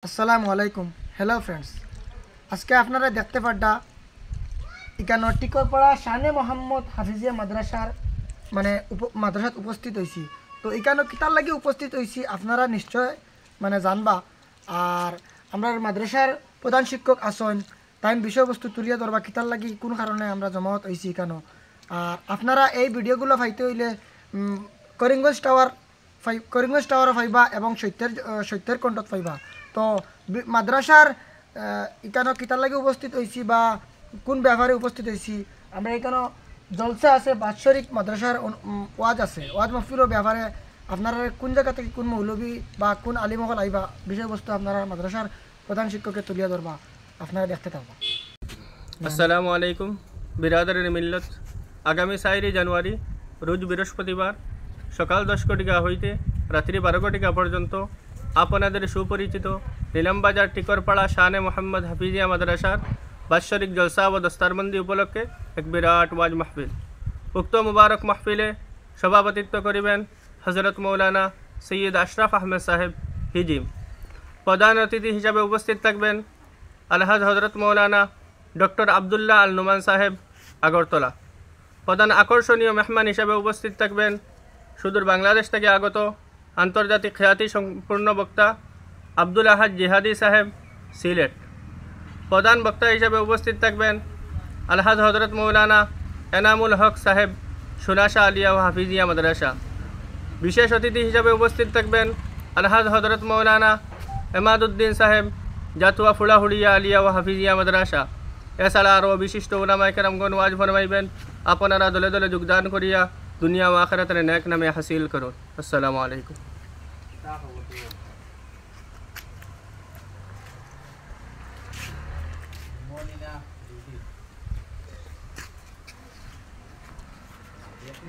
আসসালামু আলাইকুম। Hello friends, আজকে আপনারা দেখতে পাড্ডা ইকানো টিকরপাড়া শানে মোহাম্মদ হাফিজিয়া মাদ্রাসার মাদ্রাসাত উপস্থিত হয়েছি। তো ইকানো কিতার লাগি উপস্থিত হয়েছি আপনারা নিশ্চয় জানবা। আর আমরা মাদ্রাসার প্রধান শিক্ষক আসন তাই বিষয়বস্তু তুলিয়া ধরবা কিতার লাগি কোন কারণে আমরা জমায়েত হয়েছি ইকানো। আর আপনারা এই ভিডিওগুলো পাইতে হইলে করিমগঞ্জ টাওয়ার পাইবা এবং সত্যের কণ্ঠত পাইবা। তো মাদ্রাসার এখানে কিতার লাগে উপস্থিত হয়েছি বা কোন ব্যাপারে উপস্থিত হয়েছি, আমরা এখানে জলসা আছে, বাৎসরিক মাদ্রাসার ওয়াজ আছে, ওয়াজ মাহফিলের ব্যাপারে আপনারা কোন জায়গা থেকে কোন মৌলবী বা কোন আলিমহল আইবা বিষয়বস্তু আপনারা মাদ্রাসার প্রধান শিক্ষককে তুলিয়া ধরবা, আপনারা দেখতে থাকবা। আসসালামু আলাইকুম বিরাদারের মিল্লত। আগামী 4 জানুয়ারি রোজ বৃহস্পতিবার সকাল 10 ঘটিকা হইতে রাত্রি 12 ঘটিকা পর্যন্ত আপনাদের সুপরিচিত নিলামবাজার টিকরপাড়া শানে মোহাম্মদ হাফিজিয়া মাদ্রাসার বাৎসরিক জলসা ও দস্তারবন্দি উপলক্ষে এক বিরাট ওয়াজ মাহফিল। উক্ত মুবারক মাহফিলে সভাপতিত্ব করিবেন হজরত মৌলানা সৈয়দ আশরাফ আহমেদ সাহেব হিজিম। প্রধান অতিথি হিসাবে উপস্থিত থাকবেন আলহাজ হজরত মৌলানা ডক্টর আবদুল্লাহ আল নুমান সাহেব আগরতলা। প্রধান আকর্ষণীয় মেহমান হিসাবে উপস্থিত থাকবেন সুদূর বাংলাদেশ থেকে আগত আন্তর্জাতিক খ্যাতি সম্পূর্ণ বক্তা আব্দুল আহাদ জিহাদি সাহেব সিলেট। প্রধান বক্তা হিসাবে উপস্থিত থাকবেন আলহাজ হজরত মৌলানা এনামুল হক সাহেব সুনাশা আলিয়া ও হাফিজিয়া মাদ্রাসা। বিশেষ অতিথি হিসাবে উপস্থিত থাকবেন আলহাজ হজরত মৌলানা এমাদুদ্দিন সাহেব জাতুয়া ফুলাহুড়িয়া আলিয়া ও হাফিজিয়া মাদ্রাসা। এছাড়া আরও বিশিষ্ট উলামায়ে কেরামগণ ওয়াজ ফরমাইবেন। আপনারা দলে দলে যোগদান করিয়া দুনিয়া ও আখিরাতের নেক নামে হাসিল করুন। আসসালামু আলাইকুম। Yes,